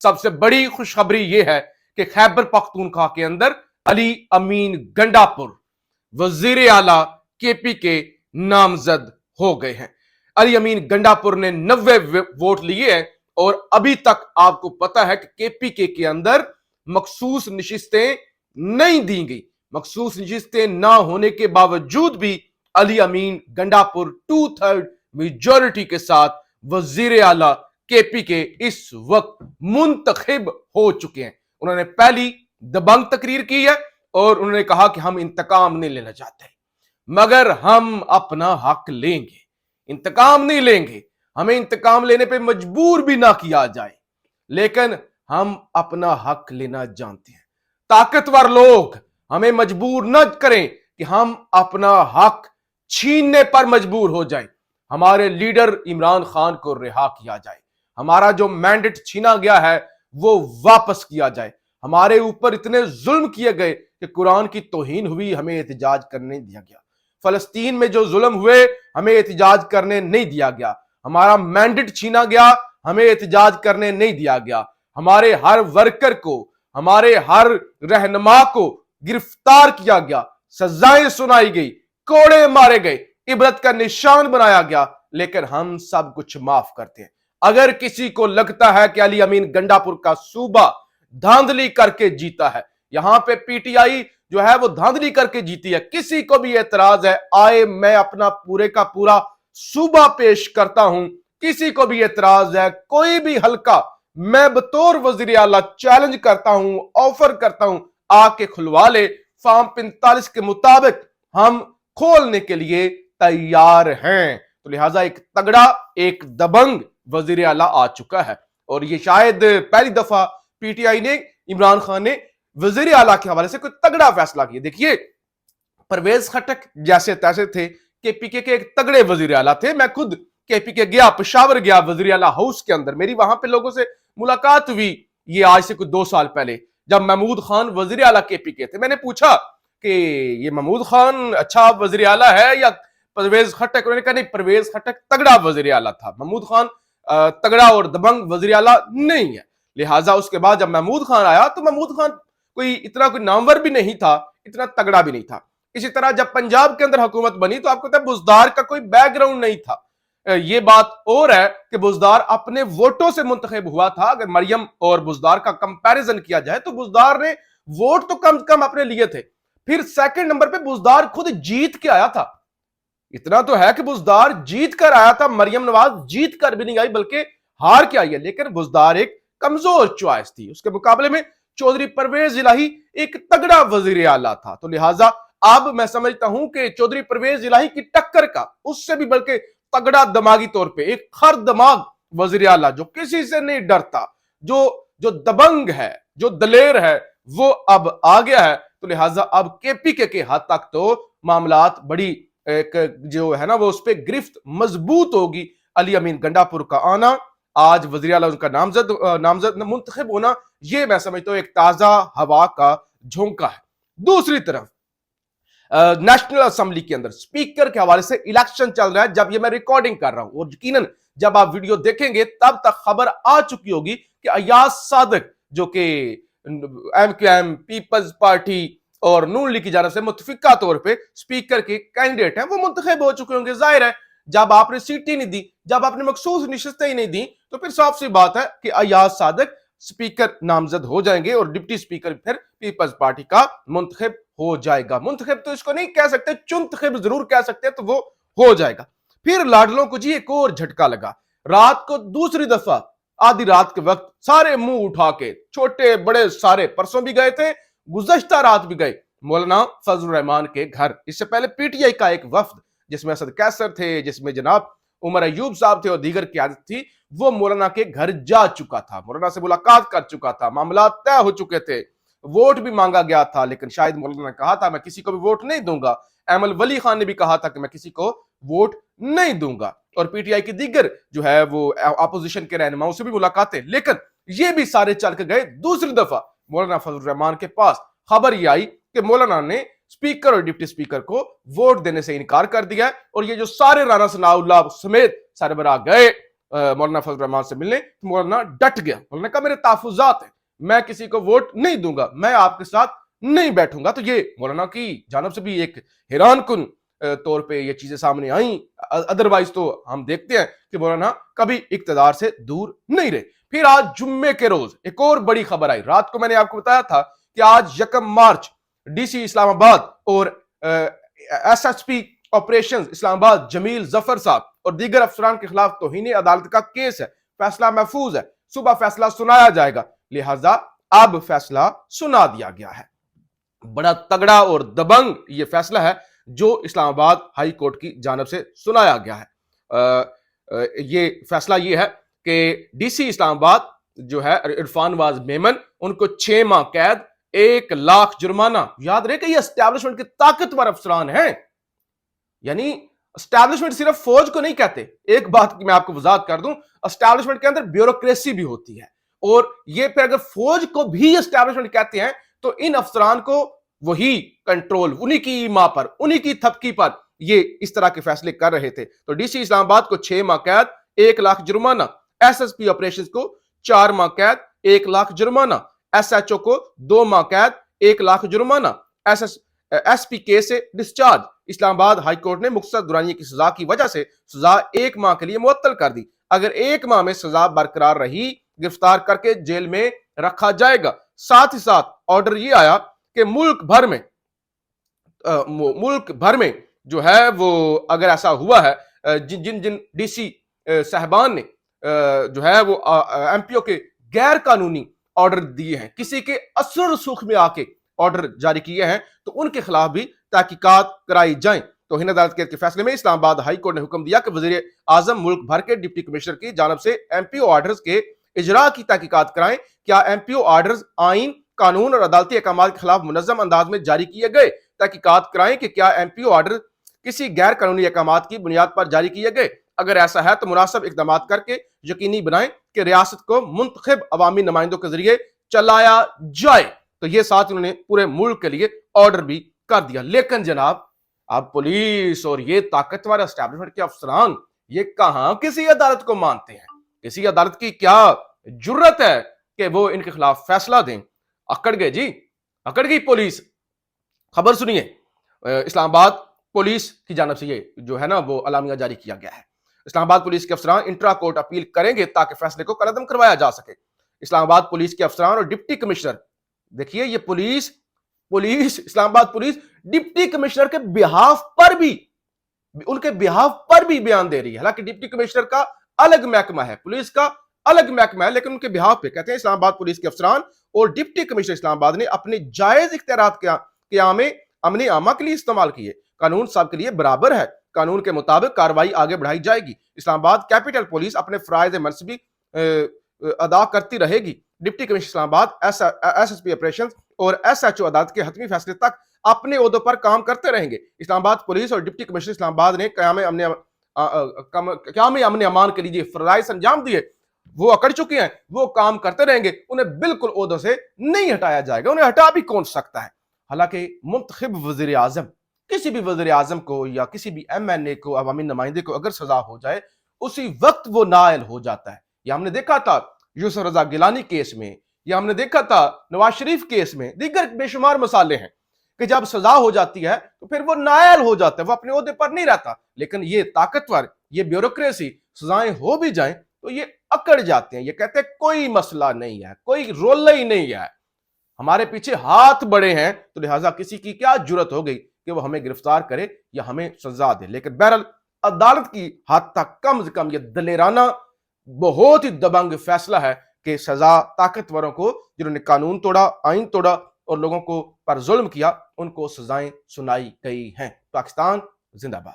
सबसे बड़ी खुशखबरी यह है कि खैबर पख्तूनख्वा के अंदर अली अमीन गंडापुर वजीर आला केपी के नामजद हो गए हैं। अली अमीन गंडापुर ने 90 वोट लिए हैं और अभी तक आपको पता है कि केपीके के अंदर मखसूस नशिस्तें नहीं दी गई। मखसूस नशिस्तें ना होने के बावजूद भी अली अमीन गंडापुर 2/3 मेजॉरिटी के साथ वजीर आला केपी के इस वक्त मुंतखब हो चुके हैं। उन्होंने पहली दबंग तकरीर की है और उन्होंने कहा कि हम इंतकाम नहीं लेना चाहते, मगर हम अपना हक लेंगे। इंतकाम नहीं लेंगे, हमें इंतकाम लेने पे मजबूर भी ना किया जाए, लेकिन हम अपना हक लेना जानते हैं। ताकतवर लोग हमें मजबूर न करें कि हम अपना हक छीनने पर मजबूर हो जाएं। हमारे लीडर इमरान खान को रिहा किया जाए, हमारा जो मैंडेट छीना गया है वो वापस किया जाए। हमारे ऊपर इतने जुल्म किए गए कि कुरान की तौहीन हुई, हमें एहतजाज करने नहीं दिया गया। फलस्तीन में जो जुल्म हुए, हमें एहतजाज करने नहीं दिया गया। हमारा मैंडेट छीना गया, हमें एहतजाज करने नहीं दिया गया। हमारे हर वर्कर को, हमारे हर रहनुमा को गिरफ्तार किया गया, सजाएं सुनाई गई, कोड़े मारे गए, इबरत का निशान बनाया गया, लेकिन हम सब कुछ माफ करते हैं। अगर किसी को लगता है कि अली अमीन गंडापुर का सूबा धांधली करके जीता है, यहां पे पीटीआई जो है वो धांधली करके जीती है, किसी को भी एतराज है, आए मैं अपना पूरे का पूरा सूबा पेश करता हूं। किसी को भी एतराज है, कोई भी हल्का, मैं बतौर वजीर आला चैलेंज करता हूं, ऑफर करता हूं, आके खुलवा ले। फॉर्म 45 के मुताबिक हम खोलने के लिए तैयार हैं। तो लिहाजा एक तगड़ा, एक दबंग वजीर आला आ चुका है और ये शायद पहली दफा पीटीआई ने, इमरान खान ने वजीर आला के हवाले से कोई तगड़ा फैसला किया। देखिए, परवेज खटक जैसे तैसे थे, केपीके के एक तगड़े वजीर आला थे। मैं खुद केपीके गया, पेशावर गया, वजीर आला हाउस के अंदर मेरी वहां पे लोगों से मुलाकात हुई। ये आज से कुछ 2 साल पहले, जब महमूद खान वजीर आला केपीके थे। मैंने पूछा कि ये महमूद खान अच्छा वजीर आला है या परवेज खटक? उन्होंने कहा नहीं, परवेज खटक तगड़ा वजीर आला था, महमूद खान तगड़ा और दबंग वजीर आला नहीं है। लिहाजा उसके बाद जब महमूद खान आया तो महमूद खान कोई इतना कोई नामवर भी नहीं था, इतना तगड़ा भी नहीं था। इसी तरह जब पंजाब के अंदर हुकूमत बनी तो आपको पता है बुजदार का कोई बैकग्राउंड नहीं था। ये बात और है कि बुजदार अपने वोटों से मुंतखब हुआ था। अगर मरियम और बुजदार का कंपैरिजन किया जाए तो बुजदार ने वोट तो कम से कम अपने लिए थे। फिर सेकंड नंबर पे बुजदार खुद जीत के आया था। इतना तो है कि बुजदार जीत कर आया था, मरियम नवाज जीत कर भी नहीं आई बल्कि हार के आई है। लेकिन बुजदार एक कमजोर चॉइस थी, उसके मुकाबले में चौधरी परवेज इलाही एक तगड़ा वजीर आला था। तो लिहाजा अब मैं समझता हूं कि चौधरी परवेज इलाही की टक्कर का उससे भी बल्कि तगड़ा दिमागी तौर पे एक खर दिमाग वजीर आला जो किसी से नहीं डरता, जो दबंग है, जो दलेर है, वो अब आ गया है। तो लिहाजा अब केपीके के हद तक तो मामलात बड़ी एक जो है ना वो उस पर गिरफ्त मजबूत होगी। अली अमीन गंडापुर का आना, आज वज़ीर आला उनका नामजद मुंतखब होना, ये मैं समझता हूं एक ताजा हवा का झोंका है। दूसरी तरफ नेशनल असेंबली के अंदर स्पीकर के हवाले से इलेक्शन चल रहा है जब ये मैं रिकॉर्डिंग कर रहा हूं, और यकीनन जब आप वीडियो देखेंगे तब तक खबर आ चुकी होगी कि अयाज सादिक जो कि एमक्यूएम, पीपल्स पार्टी और नून लीग की जानब से मुतफिका तौर पे स्पीकर के कैंडिडेट हैं, वो मुंतखब हो चुके होंगे। जाहिर है जब आपने सीट ही नहीं दी, जब आपने मखसूस नशिस्तें ही नहीं दी, तो फिर साफ सी बात है कि अयाज सादिक स्पीकर नामजद हो जाएंगे और डिप्टी स्पीकर फिर पीपल्स पार्टी का मुंतखब हो जाएगा। मुंतखब तो इसको नहीं कह सकते, चुंतखब जरूर कह सकते हैं, तो वो हो जाएगा। फिर लाडलों को जी एक और झटका लगा। रात को दूसरी दफा आधी रात के वक्त सारे मुंह उठा के, छोटे बड़े सारे, परसों भी गए थे, गुज़श्ता रात भी गए मौलाना फजल रहमान के घर। इससे पहले पीटीआई का एक वफ्द जिसमें असद कैसर थे, जिसमें जनाब उमर अयूब साहब थे और दीगर क़यादत थी, वो मौलाना के घर जा चुका था, मौलाना से मुलाकात कर चुका था, मामला तय हो चुके थे, वोट भी मांगा गया था। लेकिन शायद मौलाना ने कहा था मैं किसी को भी वोट नहीं दूंगा। अहमद वली खान ने भी कहा था कि मैं किसी को वोट नहीं दूंगा, और पीटीआई की दीगर जो है वो अपोजिशन के रहनुमाओं से भी मुलाकातें। लेकिन ये भी सारे चल के गए। दूसरी दफा मौलाना फजल रहमान के पास खबर ये आई कि मौलाना ने स्पीकर और डिप्टी स्पीकर को वोट देने से इनकार कर दिया, और ये जो सारे राना सनाउल्लाह समेत सरबराह गए, मौलाना फजल रहमान से मिलने, तो मौलाना डट गया। मौलाना ने कहा मेरे तहफुजात है, मैं किसी को वोट नहीं दूंगा, मैं आपके साथ नहीं बैठूंगा। तो ये मौलाना की जानब से भी एक हैरान कुन तौर पे ये चीजें सामने आई। अदरवाइज तो हम देखते हैं कि मौलाना कभी इक्तदार से दूर नहीं रहे। फिर आज जुम्मे के रोज एक और बड़ी खबर आई। रात को मैंने आपको बताया था कि आज 1 मार्च डीसी इस्लामाबाद और एसएसपी ऑपरेशंस इस्लामाबाद जमील जफर साहब और दीगर अफसरान के खिलाफ तौहीन अदालत का केस है। फैसला महफूज है, सुबह फैसला सुनाया जाएगा, लिहाजा अब फैसला सुना दिया गया है। बड़ा तगड़ा और दबंग ये फैसला है जो इस्लामाबाद हाई कोर्ट की जानब से सुनाया गया है। ये फैसला ये है कि डीसी इस्लामाबाद जो है इरफान वाज मेमन, उनको 6 माह कैद, 1 लाख जुर्माना। याद रहे कि ये एस्टैब्लिशमेंट के ताकतवर अफसरान हैं, यानी एस्टैब्लिशमेंट सिर्फ फौज को नहीं कहते। एक बात की मैं आपको वजाहत कर दूं, एस्टैब्लिशमेंट के अंदर ब्यूरोक्रेसी भी होती है, और ये फिर अगर फौज को भी एस्टैब्लिशमेंट कहते हैं तो इन अफसरान को वही कंट्रोल, उन्हीं की ईमा पर, उन्हीं की थपकी पर ये इस तरह के फैसले कर रहे थे। तो डीसी इस्लामाबाद को 6 माह कैद, 1 लाख जुर्माना, एसएसपी ऑपरेशंस को 4 माह कैद, 1 लाख जुर्माना, एसएचओ को 2 माह कैद, 1 लाख जुर्माना, एसपी के से डिस्चार्ज। इस्लामाबाद हाई कोर्ट ने मुख्तसर दुरानिये की सजा की वजह से सजा 1 माह के लिए मुअत्तल कर दी। अगर 1 माह में सजा बरकरार रही, गिरफ्तार करके जेल में रखा जाएगा। साथ ही साथ ऑर्डर ये आया कि मुल्क भर में जो है वो अगर ऐसा हुआ है, जिन जिन डीसी साहबान ने जो है वो एमपीओ के गैर कानूनी ऑर्डर दिए हैं, किसी के असर रसूख में आके ऑर्डर जारी किए हैं, तो उनके खिलाफ भी तहकीकात कराई जाएं। तौहीन अदालत के फैसले में इस्लामाबाद हाई कोर्ट ने हुक्म दिया कि वजीर आजम मुल्क भर के डिप्टी कमिश्नर की जानब से एमपीओ ऑर्डर्स के इजरा की तहकीकात कराएं। क्या एमपीओ ऑर्डर्स आइन, कानून और अदालती अहकाम के खिलाफ मुनज़्ज़म अंदाज में जारी किए गए? तहकीकात कराएं कि क्या एमपीओ ऑर्डर किसी गैर कानूनी अहकाम की बुनियाद पर जारी किए गए? अगर ऐसा है तो मुनासिब इक़दाम करके यकीनी बनाएं कि रियासत को मुंतखब अवामी नुमाइंदों के जरिए चलाया जाए। तो ये साथ उन्होंने पूरे मुल्क के लिए ऑर्डर भी कर दिया। लेकिन जनाब, अब पुलिस और ये ताकतवर एस्टैब्लिशमेंट के अफसरान ये कहां किसी अदालत को मानते हैं? किसी अदालत की क्या जुर्रत है कि वो इनके खिलाफ फैसला दें? अकड़ गए जी, अकड़ गई पुलिस। खबर सुनिए, इस्लामाबाद पुलिस की जानब से ये जो है ना वो अलामिया जारी किया गया है। इस्लामाबाद पुलिस के अफसरान इंट्रा कोर्ट अपील करेंगे ताकि फैसले को कलअदम करवाया जा सके। इस्लामाबाद पुलिस के अफसरान और डिप्टी कमिश्नर, देखिए ये police Islamabad police deputy commissioner के बिहाफ पर भी, उनके बिहाफ पर भी बयान दे रही है। हालांकि डिप्टी कमिश्नर का अलग महकमा है, पुलिस का अलग महकमा है, लेकिन उनके बिहाफ पे कहते हैं इस्लामाबाद पुलिस के अफसरान और डिप्टी कमिश्नर इस्लामाबाद ने अपने जायज इख्तियारात क़यामे अमन आमा के लिए इस्तेमाल किए। कानून सब के लिए बराबर है, कानून के मुताबिक कार्रवाई आगे बढ़ाई जाएगी। इस्लामाबाद कैपिटल पुलिस अपने फराइज मनसबी अदा करती रहेगी। Deputy commissioner Islamabad, SSP operations और एसएचओ अदालत के हतमी फैसले तक अपने ओहदों पर काम करते रहेंगे। इस्लामाबाद पुलिस और डिप्टी कमिश्नर इस्लामाबाद ने क़याम अमन अमान के लिए फराइज अंजाम दिए, वो अकड़ चुके हैं, वो काम करते रहेंगे, उन्हें बिल्कुल ओहदों से नहीं हटाया जाएगा। उन्हें हटा भी कौन सकता है? हालांकि मुंतखब वज़ीर आज़म, किसी भी वज़ीर आज़म को या किसी भी एमएनए को, अवामी नुमाइंदे को अगर सजा हो जाए, उसी वक्त वो नाअहल हो जाता है। यह हमने देखा था यूसुफ रजा गिलानी केस में, या हमने देखा था नवाज शरीफ केस में, दीगर बेशुमार मसाले हैं कि जब सजा हो जाती है तो फिर वो नाअहल हो जाता है, वो अपने ओहदे पर नहीं रहता। लेकिन ये ताकतवर, ये ब्यूरोक्रेसी, सजाएं हो भी जाएं तो ये अकड़ जाते हैं, ये कहते हैं कोई मसला नहीं है, कोई रोल ही नहीं है, हमारे पीछे हाथ बड़े हैं, तो लिहाजा किसी की क्या जुर्रत हो गई कि वो हमें गिरफ्तार करे या हमें सजा दे। लेकिन बहरहाल अदालत की हद तक कम से कम ये दलेराना, बहुत ही दबंग फैसला है कि सजा ताकतवरों को, जिन्होंने कानून तोड़ा, आइन तोड़ा और लोगों को पर जुल्म किया, उनको सजाएं सुनाई गई हैं। पाकिस्तान जिंदाबाद।